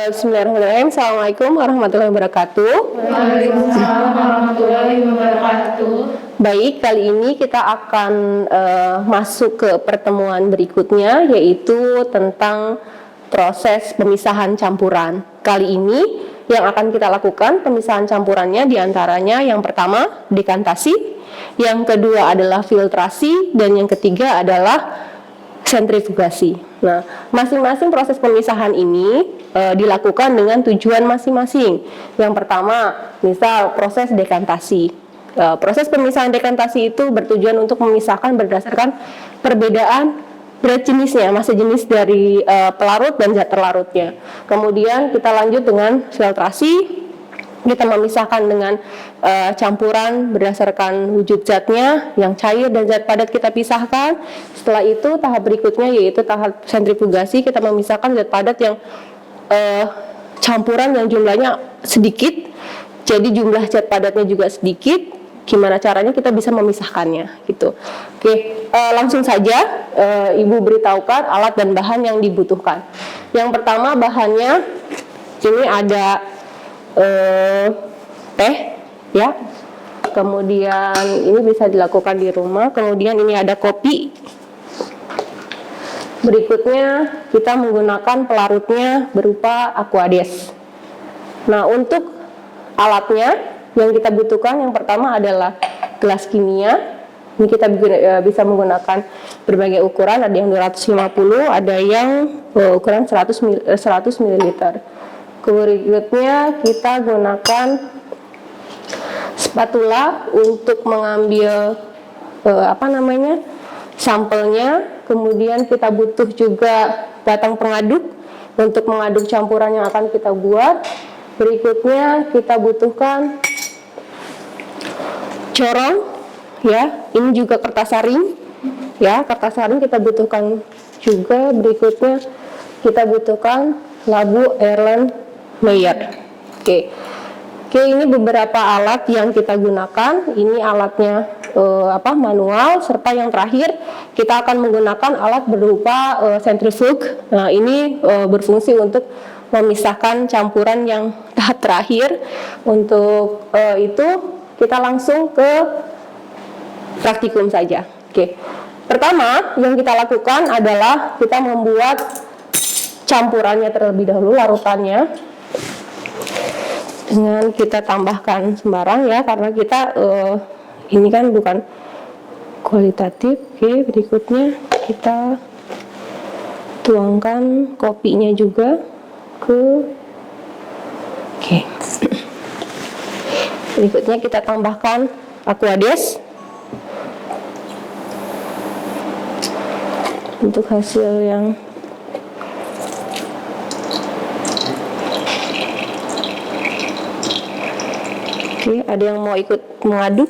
Bismillahirrahmanirrahim. Assalamualaikum warahmatullahi wabarakatuh. Waalaikumsalam warahmatullahi wabarakatuh. Baik, kali ini kita akan masuk ke pertemuan berikutnya, yaitu tentang proses pemisahan campuran. Kali ini yang akan kita lakukan pemisahan campurannya diantaranya yang pertama dekantasi, yang kedua adalah filtrasi, dan yang ketiga adalah sentrifugasi. Nah, masing-masing proses pemisahan ini dilakukan dengan tujuan masing-masing. Yang pertama, misal proses dekantasi. Proses pemisahan dekantasi itu bertujuan untuk memisahkan berdasarkan perbedaan berat jenisnya, massa jenis dari pelarut dan zat terlarutnya. Kemudian kita lanjut dengan filtrasi. Kita memisahkan dengan campuran berdasarkan wujud zatnya, yang cair dan zat padat kita pisahkan. Setelah itu tahap berikutnya yaitu tahap sentrifugasi, kita memisahkan zat padat yang campuran yang jumlahnya sedikit, jadi jumlah zat padatnya juga sedikit. Gimana caranya kita bisa memisahkannya gitu. Oke, langsung saja Ibu beritahukan alat dan bahan yang dibutuhkan. Yang pertama bahannya ini ada teh ya, kemudian ini bisa dilakukan di rumah, kemudian ini ada kopi. Berikutnya kita menggunakan pelarutnya berupa Aquades. Nah, untuk alatnya yang kita butuhkan yang pertama adalah gelas kimia. Ini kita bisa menggunakan berbagai ukuran, ada yang 250, ada yang ukuran 100 ml. Berikutnya kita gunakan spatula untuk mengambil sampelnya. Kemudian kita butuh juga batang pengaduk untuk mengaduk campuran yang akan kita buat. Berikutnya kita butuhkan corong ya, ini juga kertas saring ya, kertas saring kita butuhkan juga. Berikutnya kita butuhkan labu Erlen Meyer. Oke, ini beberapa alat yang kita gunakan. Ini alatnya manual, serta yang terakhir kita akan menggunakan alat berupa sentrifug. Nah, ini berfungsi untuk memisahkan campuran yang tahap terakhir. Untuk itu kita langsung ke praktikum saja. Oke, pertama yang kita lakukan adalah kita membuat campurannya terlebih dahulu, larutannya. Dengan kita tambahkan sembarang ya, karena kita ini kan bukan kualitatif. Oke, berikutnya kita tuangkan kopinya juga ke berikutnya kita tambahkan Aquades untuk hasil yang ada yang mau ikut mengaduk?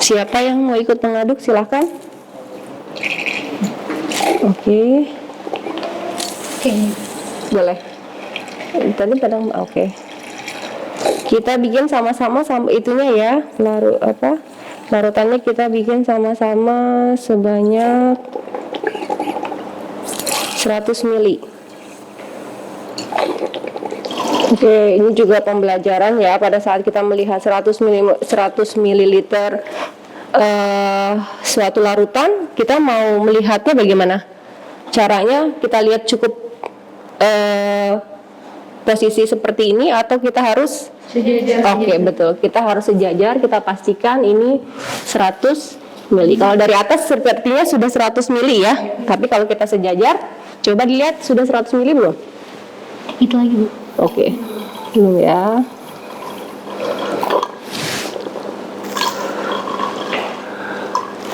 Siapa yang mau ikut mengaduk? Silahkan. Oke. Boleh. Tadi kadang oke. Kita bikin sama-sama itunya ya. Larutannya kita bikin sama-sama sebanyak 100 ml. Oke, ini juga pembelajaran ya pada saat kita melihat 100 ml suatu larutan, kita mau melihatnya bagaimana caranya. Kita lihat cukup posisi seperti ini atau kita harus sejajar? Oke, betul, kita harus sejajar. Kita pastikan ini 100 ml. Kalau dari atas sepertinya sudah 100 ml ya, tapi kalau kita sejajar, coba dilihat sudah 100 ml belum? Itu lagi, Bu. Oke, dulu ya.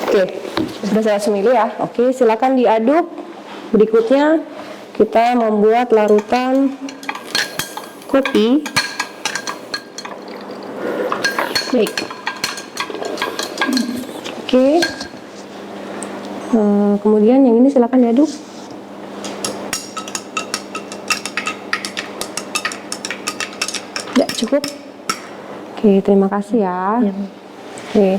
Oke, sudah 100 ml ya. Oke, silakan diaduk. Berikutnya kita membuat larutan kopi. Baik. Oke. Kemudian yang ini silakan diaduk. Ya, cukup. Oke, terima kasih ya. Oke.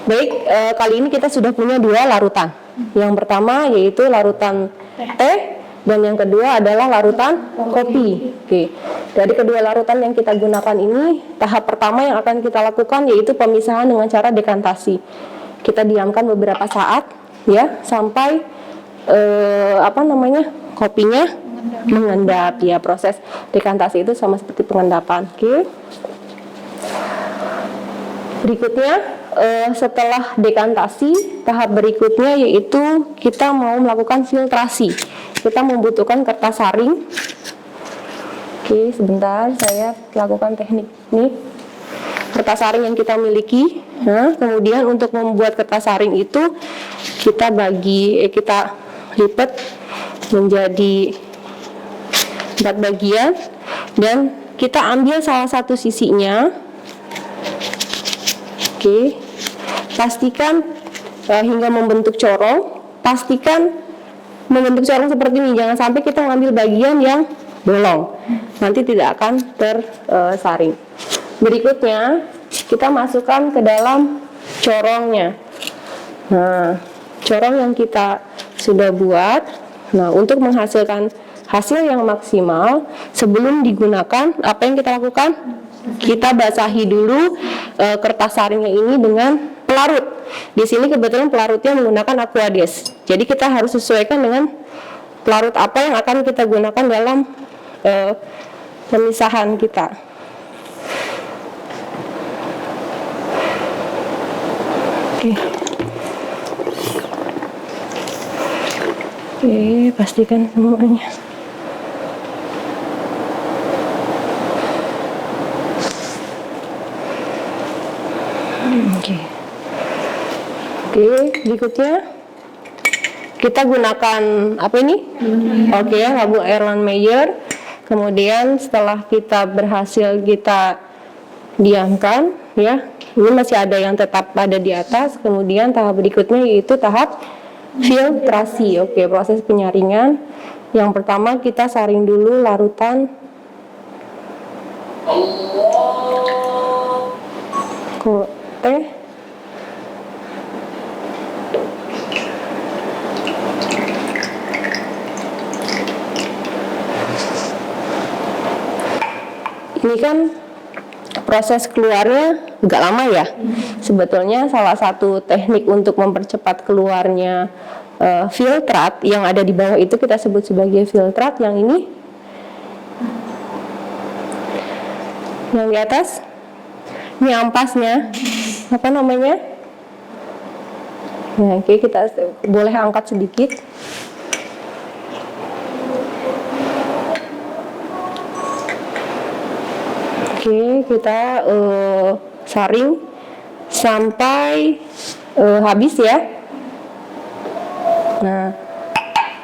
Baik, kali ini kita sudah punya dua larutan. Yang pertama yaitu larutan teh Dan yang kedua adalah larutan kopi. Oke. Dari kedua larutan yang kita gunakan ini, tahap pertama yang akan kita lakukan yaitu pemisahan dengan cara dekantasi. Kita diamkan beberapa saat ya sampai kopinya mengendap ya. Proses dekantasi itu sama seperti pengendapan. Oke. Berikutnya setelah dekantasi, tahap berikutnya yaitu kita mau melakukan filtrasi. Kita membutuhkan kertas saring. Oke, sebentar saya lakukan teknik ini. Kertas saring yang kita miliki. Nah, kemudian untuk membuat kertas saring itu kita lipat menjadi 4 bagian dan kita ambil salah satu sisinya. Oke, pastikan hingga membentuk corong. Pastikan membentuk corong seperti ini. Jangan sampai kita mengambil bagian yang bolong. Nanti tidak akan tersaring. Berikutnya kita masukkan ke dalam corongnya. Nah, corong yang kita sudah buat. Nah, untuk menghasilkan hasil yang maksimal, sebelum digunakan, apa yang kita lakukan? Kita basahi dulu kertas saringnya ini dengan pelarut. Di sini kebetulan pelarutnya menggunakan Aquades. Jadi kita harus sesuaikan dengan pelarut apa yang akan kita gunakan dalam pemisahan kita. Oke. Oke, pastikan semuanya. Oke, berikutnya kita gunakan apa ini? Oke, labu Erlenmeyer. Kemudian setelah kita berhasil kita diamkan, ya, ini masih ada yang tetap ada di atas. Kemudian tahap berikutnya yaitu tahap filtrasi. Oke, proses penyaringan. Yang pertama kita saring dulu larutan teh. Ini kan proses keluarnya agak lama ya. Sebetulnya salah satu teknik untuk mempercepat keluarnya filtrat yang ada di bawah itu kita sebut sebagai filtrat. Yang ini, yang di atas, ini ampasnya, apa namanya? Nah, oke, kita boleh angkat sedikit. Oke, kita saring sampai habis ya. Nah,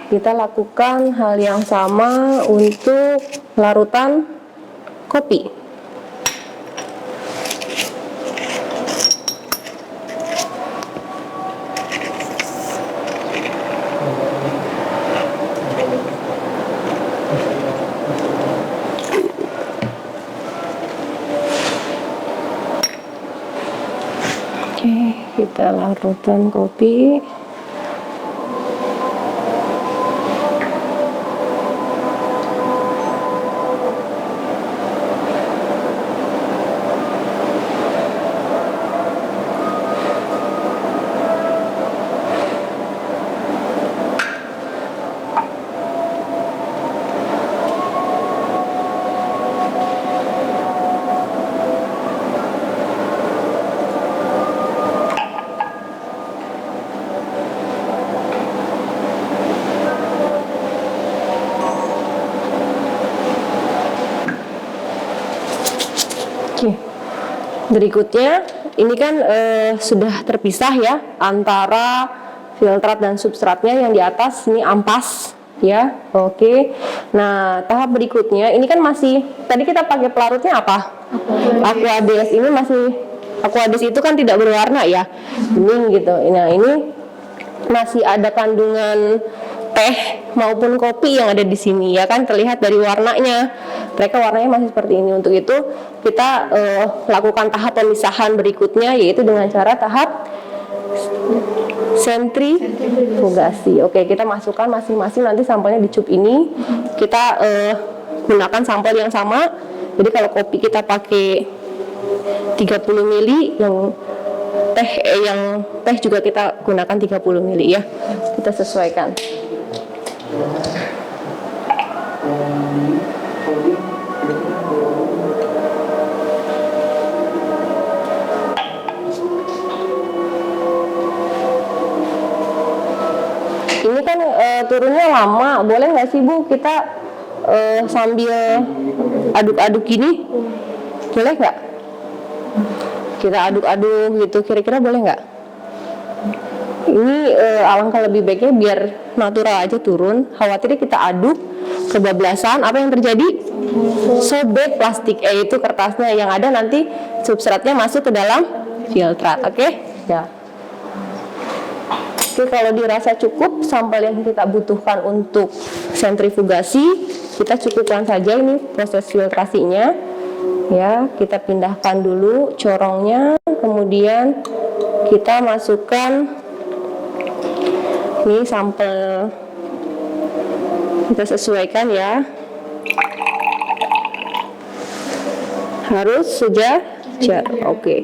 kita lakukan hal yang sama untuk larutan kopi. Kita larutan kopi. Berikutnya, ini kan sudah terpisah ya antara filtrat dan substratnya. Yang di atas ini ampas ya. Oke. Nah, tahap berikutnya ini kan masih tadi kita pakai pelarutnya apa? Aquades. Ini masih Aquades itu kan tidak berwarna ya, bening gitu. Nah, ini masih ada kandungan teh maupun kopi yang ada di sini ya kan, terlihat dari warnanya. Mereka warnanya masih seperti ini. Untuk itu kita lakukan tahap pemisahan berikutnya yaitu dengan cara tahap sentrifugasi. Oke, kita masukkan masing-masing nanti sampelnya di cup ini. Kita gunakan sampel yang sama. Jadi kalau kopi kita pakai 30 mili, yang teh juga kita gunakan 30 mili ya. Kita sesuaikan. Ini kan turunnya lama, boleh nggak sih Bu kita sambil aduk-aduk gini, boleh nggak? Kita aduk-aduk gitu, kira-kira boleh nggak? Ini alangkah lebih baiknya biar natural aja turun. Khawatirnya kita aduk kebablasan, apa yang terjadi? Sobek plastik, itu kertasnya yang ada nanti substratnya masuk ke dalam filtrat, oke? Ya. Oke, kalau dirasa cukup sampel yang kita butuhkan untuk sentrifugasi, kita cukupkan saja ini proses filtrasinya. Ya, kita pindahkan dulu corongnya, kemudian kita masukkan ini sampel, kita sesuaikan ya. Harus sejajar. Oke,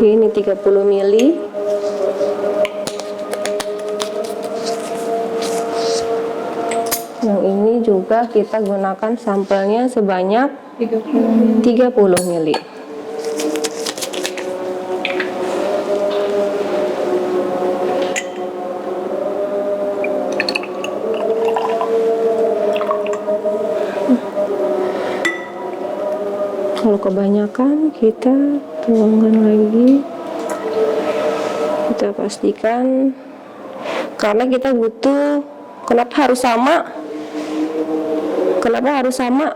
ini 30 mili. Yang ini juga kita gunakan sampelnya sebanyak 30 mili. Kalau kebanyakan kita tuangkan lagi. Kita pastikan, karena kita butuh. Kenapa harus sama? Kenapa harus sama?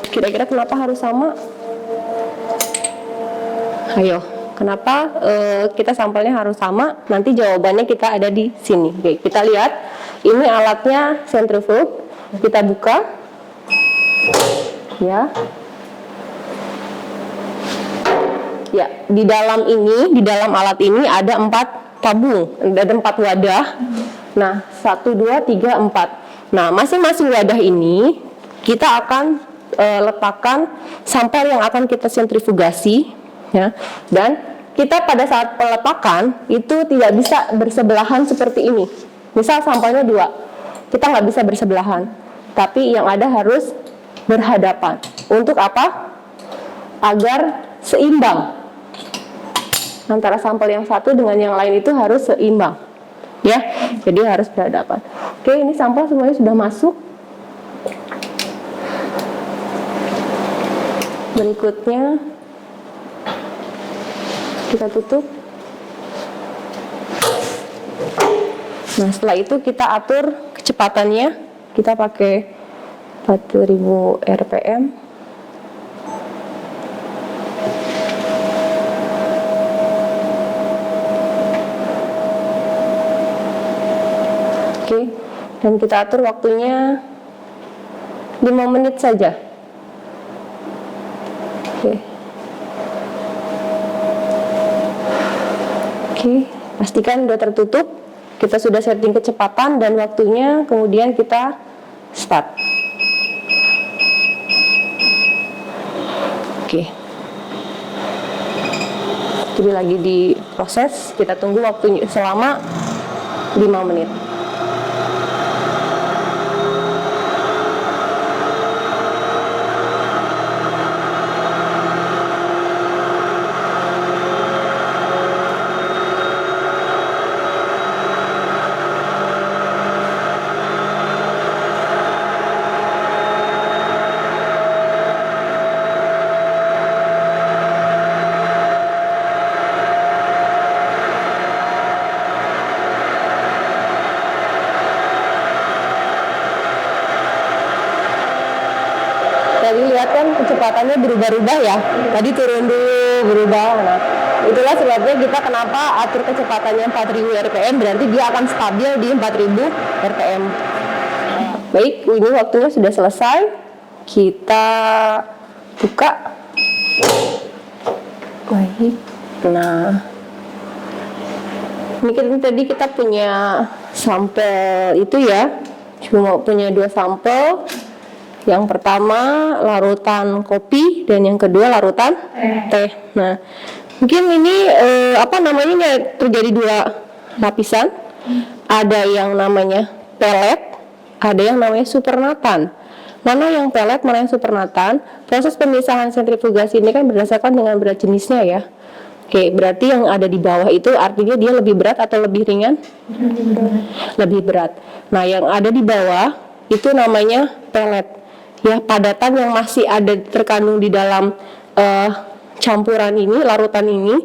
Kira-kira kenapa harus sama? Ayo, kenapa kita sampelnya harus sama? Nanti jawabannya kita ada di sini. Oke, kita lihat. Ini alatnya centrifuge. Kita buka. Ya. Ya, di dalam alat ini ada 4 tabung, ada 4 wadah. Nah, 1, 2, 3, 4. Nah, masing-masing wadah ini kita akan letakkan sampel yang akan kita sentrifugasi, ya. Dan kita pada saat peletakan itu tidak bisa bersebelahan seperti ini. Misal sampelnya 2, kita nggak bisa bersebelahan, tapi yang ada harus berhadapan. Untuk apa? Agar seimbang. Antara sampel yang satu dengan yang lain itu harus seimbang. Ya, jadi harus berhadapan. Oke, ini sampel semuanya sudah masuk. Berikutnya kita tutup. Nah, setelah itu kita atur kecepatannya. Kita pakai 4000 rpm. Oke, dan kita atur waktunya 5 menit saja. Oke, pastikan sudah tertutup. Kita sudah setting kecepatan dan waktunya, kemudian kita start. Oke. Jadi lagi diproses, kita tunggu waktunya selama 5 menit. Tadi lihat kan kecepatannya berubah-ubah ya. Tadi turun dulu, berubah. Nah, itulah sebabnya kita kenapa atur kecepatannya 4000 rpm, berarti dia akan stabil di 4000 rpm. Baik, ini waktunya sudah selesai. Kita buka. Baik. Nah, ini tadi kita punya sampel itu ya, cuma punya 2 sampel. Yang pertama larutan kopi dan yang kedua larutan teh. Nah, mungkin ini terjadi 2 lapisan. Ada yang namanya pelet, ada yang namanya supernatan. Mana yang pelet, mana yang supernatan? Proses pemisahan sentrifugasi ini kan berdasarkan dengan berat jenisnya ya. Oke, berarti yang ada di bawah itu artinya dia lebih berat atau lebih ringan? Lebih berat. Nah, yang ada di bawah itu namanya pelet. Ya, padatan yang masih ada terkandung di dalam campuran ini, larutan ini,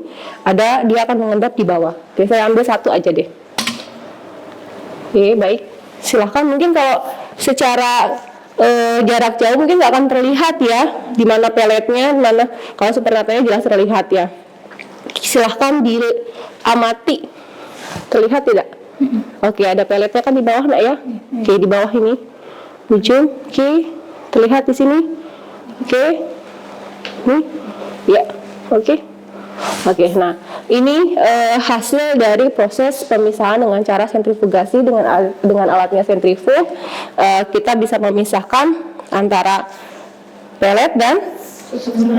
dia akan mengendap di bawah. Oke, saya ambil satu aja deh. Oke, baik. Silahkan, mungkin kalau secara jarak jauh mungkin nggak akan terlihat ya, di mana peletnya, di mana kalau supernatannya jelas terlihat ya. Silahkan diamati, terlihat tidak? Oke, ada peletnya kan di bawah nak ya? Oke, di bawah ini, ujung. Oke, terlihat di sini. Oke, nih, ya. Oke. Oke, nah ini hasil dari proses pemisahan dengan cara sentrifugasi dengan alatnya sentrifug. Kita bisa memisahkan antara pelet dan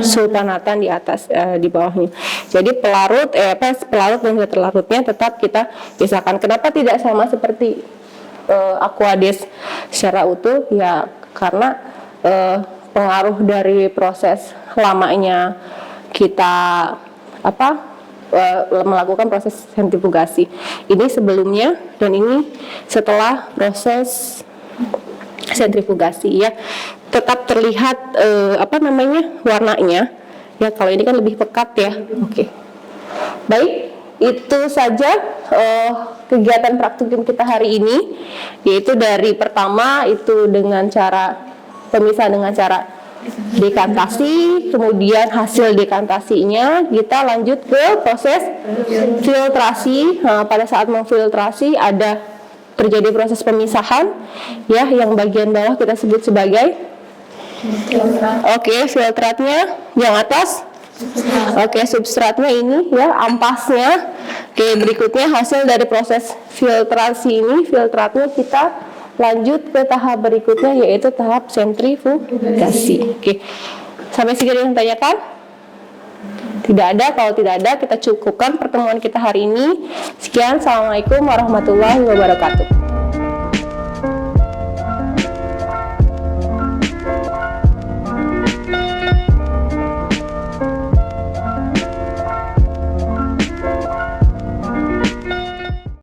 sultanatan di atas, di bawahnya. Jadi pelarut dan terlarutnya tetap kita pisahkan. Kenapa tidak sama seperti aquades secara utuh? Ya karena pengaruh dari proses lamanya kita melakukan proses sentrifugasi. Ini sebelumnya dan ini setelah proses sentrifugasi ya. Tetap terlihat warnanya ya. Kalau ini kan lebih pekat ya. Oke. Baik, itu saja kegiatan praktikum kita hari ini, yaitu dari pertama itu dengan cara pemisahan dengan cara dekantasi, kemudian hasil dekantasinya kita lanjut ke proses filtrasi. Nah, pada saat memfiltrasi terjadi proses pemisahan ya, yang bagian bawah kita sebut sebagai filtratnya, yang atas substratnya ini ya, ampasnya. Berikutnya hasil dari proses filtrasi ini, filtratnya kita lanjut ke tahap berikutnya, yaitu tahap sentrifugasi. Sampai segini yang ditanyakan? Tidak ada. Kalau tidak ada, kita cukupkan pertemuan kita hari ini. Sekian, assalamualaikum warahmatullahi wabarakatuh.